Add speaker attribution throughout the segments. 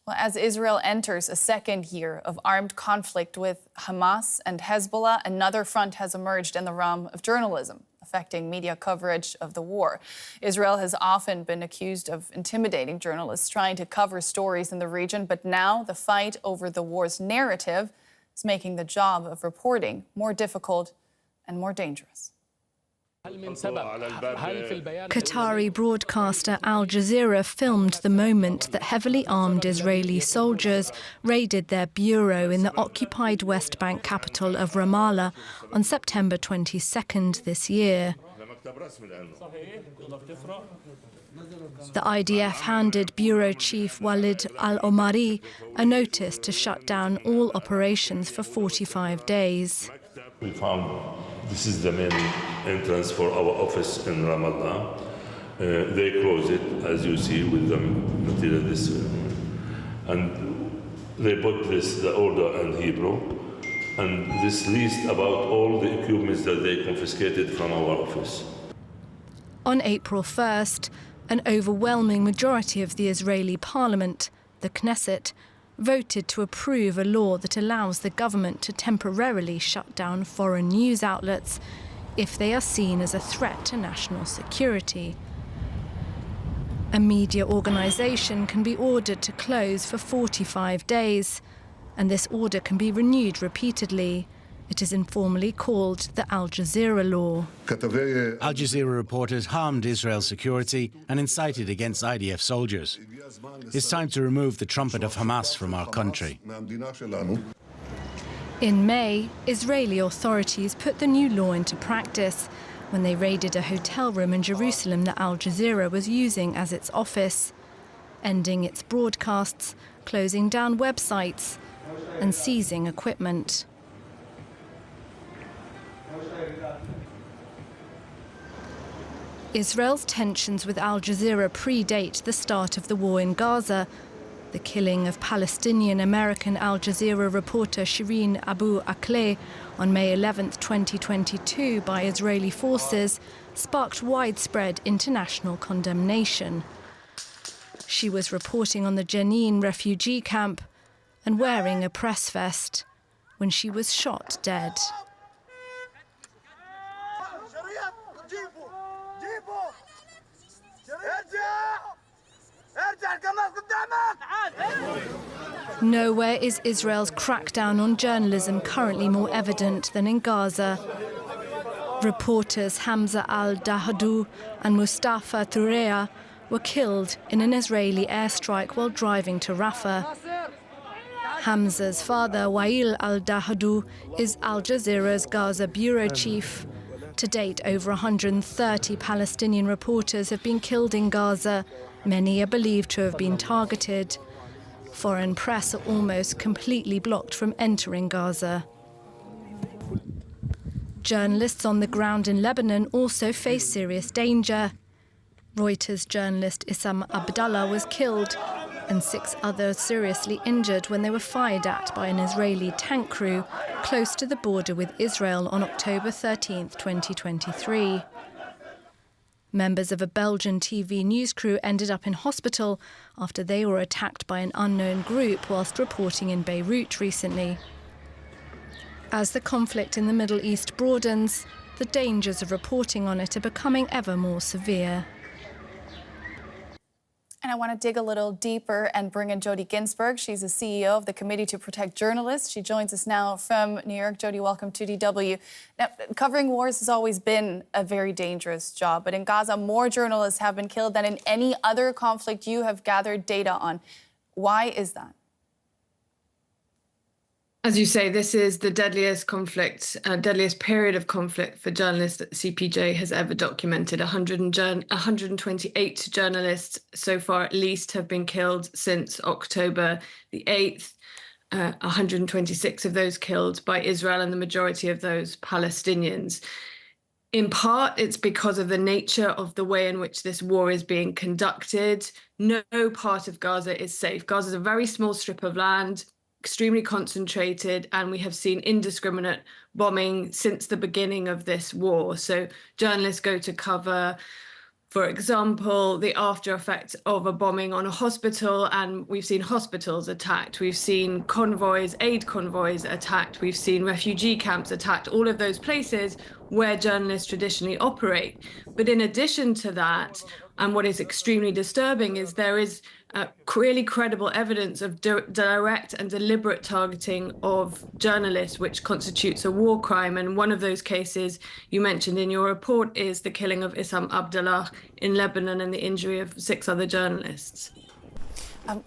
Speaker 1: Well, as Israel enters a second year of armed conflict with Hamas and Hezbollah, another front has emerged in the realm of journalism, affecting media coverage of the war. Israel has often been accused of intimidating journalists trying to cover stories in the region, but now the fight over the war's narrative is making the job of reporting more difficult and more dangerous.
Speaker 2: Qatari broadcaster Al Jazeera filmed the moment that heavily armed Israeli soldiers raided their bureau in the occupied West Bank capital of Ramallah on September 22nd this year. The IDF handed Bureau Chief Walid al-Omari a notice to shut down all operations for 45 days.
Speaker 3: We found this is the main entrance for our office in Ramallah. They close it, as you see, with the material this way. And they put the order in Hebrew. And this lists about all the equipment that they confiscated from our office.
Speaker 2: On April 1st, an overwhelming majority of the Israeli parliament, the Knesset, voted to approve a law that allows the government to temporarily shut down foreign news outlets if they are seen as a threat to national security. A media organisation can be ordered to close for 45 days, and this order can be renewed repeatedly. It is informally called the Al Jazeera law.
Speaker 4: Al Jazeera reporters harmed Israel's security and incited against IDF soldiers. It's time to remove the trumpet of Hamas from our country.
Speaker 2: In May, Israeli authorities put the new law into practice when they raided a hotel room in Jerusalem that Al Jazeera was using as its office, ending its broadcasts, closing down websites, and seizing equipment. Israel's tensions with Al Jazeera predate the start of the war in Gaza. The killing of Palestinian-American Al Jazeera reporter Shireen Abu Akleh on May 11, 2022 by Israeli forces sparked widespread international condemnation. She was reporting on the Jenin refugee camp and wearing a press vest when she was shot dead. Nowhere is Israel's crackdown on journalism currently more evident than in Gaza. Reporters Hamza al-Dahadou and Mustafa Thurea were killed in an Israeli airstrike while driving to Rafah. Hamza's father, Wael al-Dahadou, is Al Jazeera's Gaza bureau chief. To date, over 130 Palestinian reporters have been killed in Gaza. Many are believed to have been targeted. Foreign press are almost completely blocked from entering Gaza. Journalists on the ground in Lebanon also face serious danger. Reuters journalist Issam Abdallah was killed and 6 others seriously injured when they were fired at by an Israeli tank crew close to the border with Israel on October 13, 2023. Members of a Belgian TV news crew ended up in hospital after they were attacked by an unknown group whilst reporting in Beirut recently. As the conflict in the Middle East broadens, the dangers of reporting on it are becoming ever more severe.
Speaker 1: And I want to dig a little deeper and bring in Jodie Ginsberg. She's the CEO of the Committee to Protect Journalists. She joins us now from New York. Jodie, welcome to DW. Now, covering wars has always been a very dangerous job, but in Gaza, more journalists have been killed than in any other conflict you have gathered data on. Why is that?
Speaker 5: As you say, this is the deadliest conflict, deadliest period of conflict for journalists that the CPJ has ever documented. 128 journalists so far at least have been killed since October the 8th. 126 of those killed by Israel, and the majority of those Palestinians. In part, it's because of the nature of the way in which this war is being conducted. No part of Gaza is safe. Gaza is a very small strip of land, extremely concentrated, and we have seen indiscriminate bombing since the beginning of this war. So journalists go to cover For example, the after effects of a bombing on a hospital, and we've seen hospitals attacked, we've seen convoys, aid convoys attacked, we've seen refugee camps attacked, all of those places where journalists traditionally operate. But in addition to that, and what is extremely disturbing is there is really credible evidence of direct and deliberate targeting of journalists, which constitutes a war crime. And one of those cases you mentioned in your report is the killing of Issam Abdallah in Lebanon and the injury of 6 other journalists.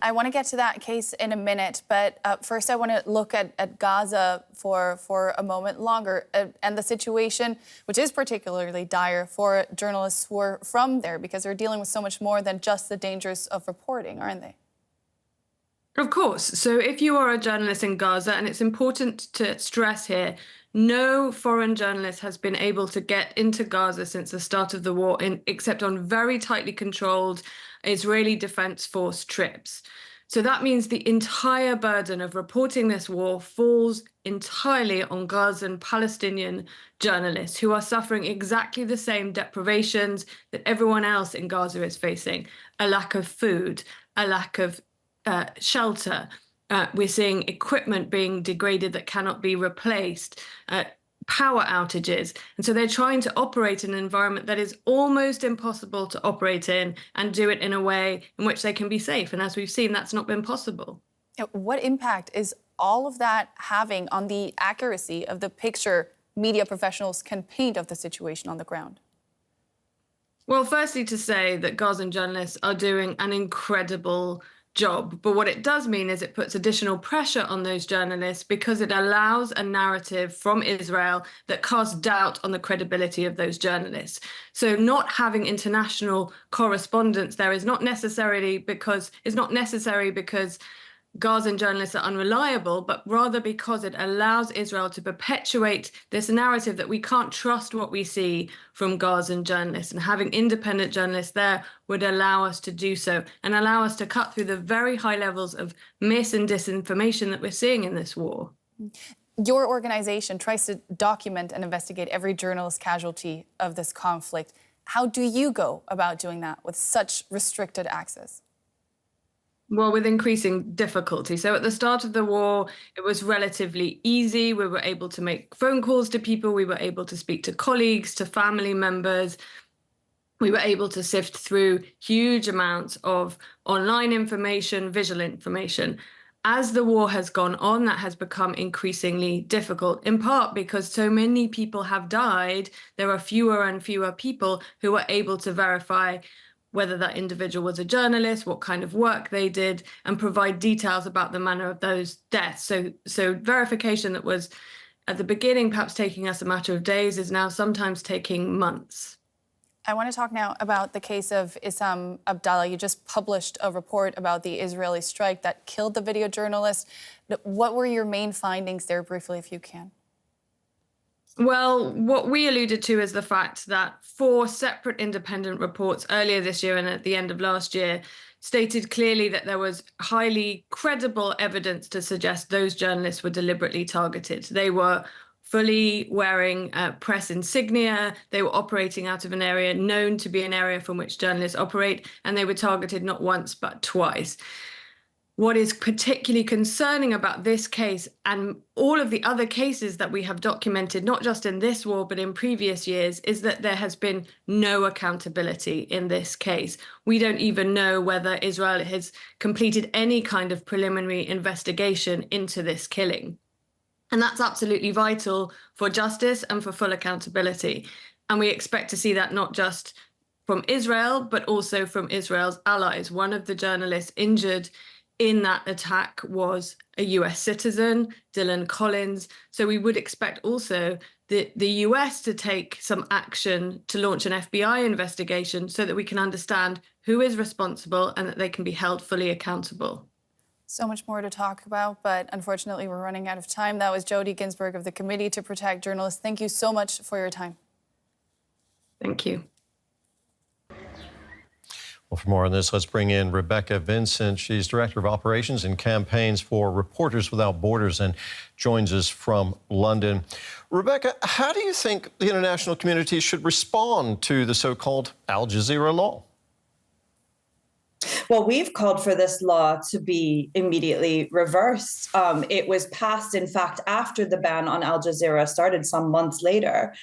Speaker 1: I want to get to that case in a minute, but first I want to look at Gaza for a moment longer and the situation, which is particularly dire for journalists who are from there, because they're dealing with so much more than just the dangers of reporting, aren't they?
Speaker 5: Of course. So if you are a journalist in Gaza, and it's important to stress here, no foreign journalist has been able to get into Gaza since the start of the war, except on very tightly controlled Israeli Defense Force trips. So that means the entire burden of reporting this war falls entirely on Gazan Palestinian journalists, who are suffering exactly the same deprivations that everyone else in Gaza is facing: a lack of food, a lack of shelter. We're seeing equipment being degraded that cannot be replaced, power outages. And so they're trying to operate in an environment that is almost impossible to operate in and do it in a way in which they can be safe. And as we've seen, that's not been possible.
Speaker 1: What impact is all of that having on the accuracy of the picture media professionals can paint of the situation on the ground?
Speaker 5: Well, firstly, to say that Gazan journalists are doing an incredible job. But what it does mean is it puts additional pressure on those journalists, because it allows a narrative from Israel that casts doubt on the credibility of those journalists. So not having international correspondence there is not necessary because Gazan journalists are unreliable, but rather because it allows Israel to perpetuate this narrative that we can't trust what we see from Gazan journalists. And having independent journalists there would allow us to do so and allow us to cut through the very high levels of mis and disinformation that we're seeing in this war.
Speaker 1: Your organization tries to document and investigate every journalist casualty of this conflict. How do you go about doing that with such restricted access?
Speaker 5: Well, with increasing difficulty. So at the start of the war, it was relatively easy. We were able to make phone calls to people. We were able to speak to colleagues, to family members. We were able to sift through huge amounts of online information, visual information. As the war has gone on, that has become increasingly difficult, in part because so many people have died. There are fewer and fewer people who are able to verify whether that individual was a journalist, what kind of work they did, and provide details about the manner of those deaths. So verification that was at the beginning perhaps taking us a matter of days is now sometimes taking months.
Speaker 1: I want to talk now about the case of Issam Abdallah. You just published a report about the Israeli strike that killed the video journalist. What were your main findings there, briefly, if you can?
Speaker 5: Well, what we alluded to is the fact that 4 separate independent reports earlier this year and at the end of last year stated clearly that there was highly credible evidence to suggest those journalists were deliberately targeted. They were fully wearing press insignia. They were operating out of an area known to be an area from which journalists operate, and they were targeted not once but twice. What is particularly concerning about this case and all of the other cases that we have documented, not just in this war, but in previous years, is that there has been no accountability in this case. We don't even know whether Israel has completed any kind of preliminary investigation into this killing. And that's absolutely vital for justice and for full accountability. And we expect to see that not just from Israel, but also from Israel's allies. One of the journalists injured in that attack was a US citizen, Dylan Collins. So we would expect also the US to take some action to launch an FBI investigation so that we can understand who is responsible and that they can be held fully accountable.
Speaker 1: So much more to talk about, but unfortunately we're running out of time. That was Jodie Ginsberg of the Committee to Protect Journalists. Thank you so much for your time.
Speaker 5: Thank you.
Speaker 6: Well, for more on this, let's bring in Rebecca Vincent. She's Director of Operations and Campaigns for Reporters Without Borders and joins us from London. Rebecca, how do you think the international community should respond to the so-called Al Jazeera law?
Speaker 7: Well, we've called for this law to be immediately reversed. It was passed, in fact, after the ban on Al Jazeera started some months later.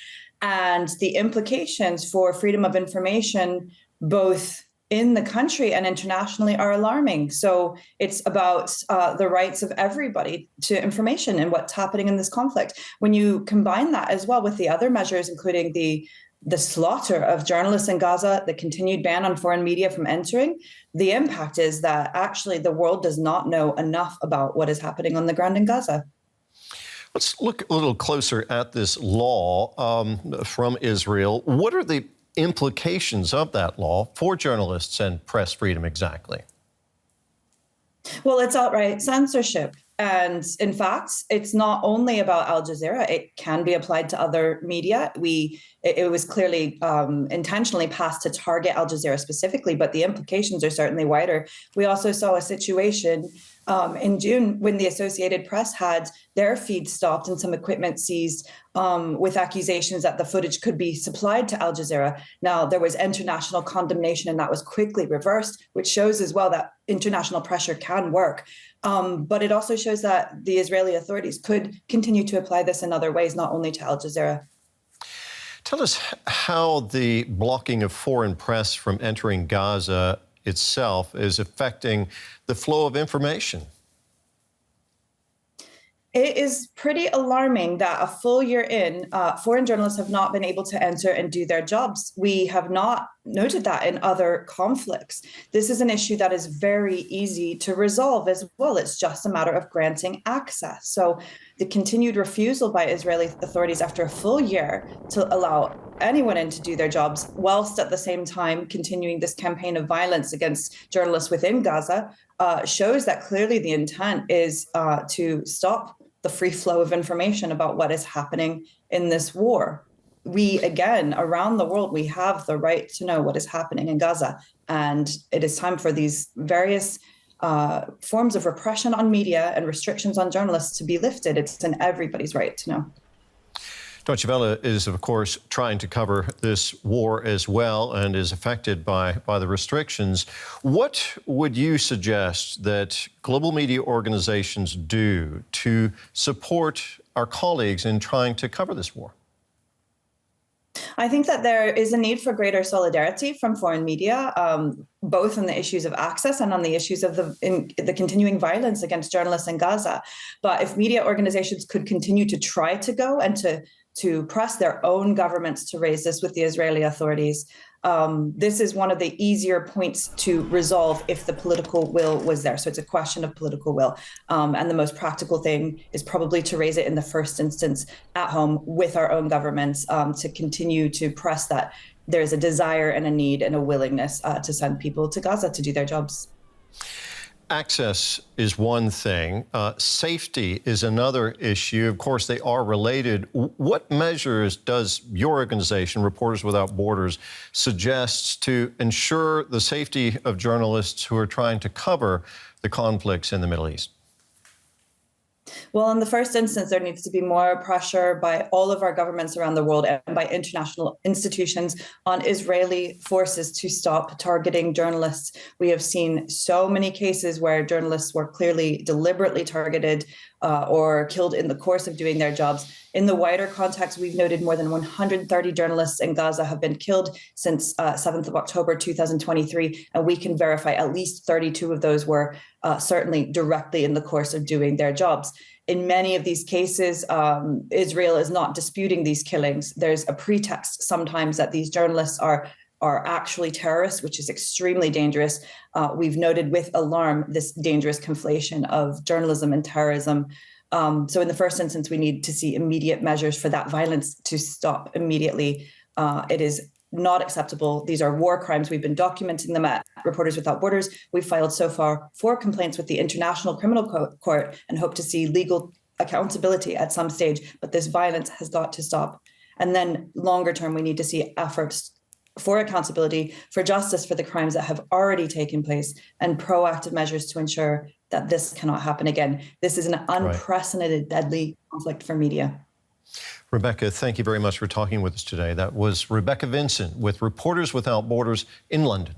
Speaker 7: And the implications for freedom of information, both in the country and internationally, are alarming. So it's about the rights of everybody to information and what's happening in this conflict. When you combine that as well with the other measures, including the slaughter of journalists in Gaza, the continued ban on foreign media from entering, the impact is that actually the world does not know enough about what is happening on the ground in Gaza.
Speaker 6: Let's look a little closer at this law from Israel. What are the implications of that law for journalists and press freedom exactly?
Speaker 7: Well, it's outright censorship. And in fact, it's not only about Al Jazeera. It can be applied to other media. It was clearly intentionally passed to target Al Jazeera specifically, but the implications are certainly wider. We also saw a situation in June when the Associated Press had their feed stopped and some equipment seized with accusations that the footage could be supplied to Al Jazeera. Now, there was international condemnation and that was quickly reversed, which shows as well that international pressure can work. But it also shows that the Israeli authorities could continue to apply this in other ways, not only to Al Jazeera.
Speaker 6: Tell us how the blocking of foreign press from entering Gaza itself is affecting the flow of information.
Speaker 7: It is pretty alarming that a full year in, foreign journalists have not been able to enter and do their jobs. We have not noted that in other conflicts. This is an issue that is very easy to resolve as well. It's just a matter of granting access. So the continued refusal by Israeli authorities after a full year to allow anyone in to do their jobs, whilst at the same time continuing this campaign of violence against journalists within Gaza, shows that clearly the intent is to stop the free flow of information about what is happening in this war. We, again, around the world, we have the right to know what is happening in Gaza. And it is time for these various forms of repression on media and restrictions on journalists to be lifted. It's in everybody's right to know.
Speaker 6: Deutsche Welle is, of course, trying to cover this war as well and is affected by the restrictions. What would you suggest that global media organizations do to support our colleagues in trying to cover this war?
Speaker 7: I think that there is a need for greater solidarity from foreign media, both on the issues of access and on the issues of the continuing violence against journalists in Gaza. But if media organizations could continue to try to go and to press their own governments to raise this with the Israeli authorities, this is one of the easier points to resolve if the political will was there. So it's a question of political will. And the most practical thing is probably to raise it in the first instance at home with our own governments to continue to press that there's a desire and a need and a willingness to send people to Gaza to do their jobs.
Speaker 6: Access is one thing. Safety is another issue. Of course, they are related. What measures does your organization, Reporters Without Borders, suggest to ensure the safety of journalists who are trying to cover the conflicts in the Middle East?
Speaker 7: Well, in the first instance, there needs to be more pressure by all of our governments around the world and by international institutions on Israeli forces to stop targeting journalists. We have seen so many cases where journalists were clearly deliberately targeted or killed in the course of doing their jobs. In the wider context, we've noted more than 130 journalists in Gaza have been killed since 7th of October 2023, and we can verify at least 32 of those were certainly directly in the course of doing their jobs. In many of these cases, Israel is not disputing these killings. There's a pretext sometimes that these journalists are actually terrorists, which is extremely dangerous. We've noted with alarm this dangerous conflation of journalism and terrorism. So in the first instance, we need to see immediate measures for that violence to stop immediately. It is not acceptable. These are war crimes. We've been documenting them at Reporters Without Borders. We've filed so far 4 complaints with the International Criminal Court and hope to see legal accountability at some stage. But this violence has got to stop. And then longer term, we need to see efforts for accountability, for justice for the crimes that have already taken place, and proactive measures to ensure that this cannot happen again. This is an unprecedented, deadly conflict for media.
Speaker 6: Rebecca, thank you very much for talking with us today. That was Rebecca Vincent with Reporters Without Borders in London.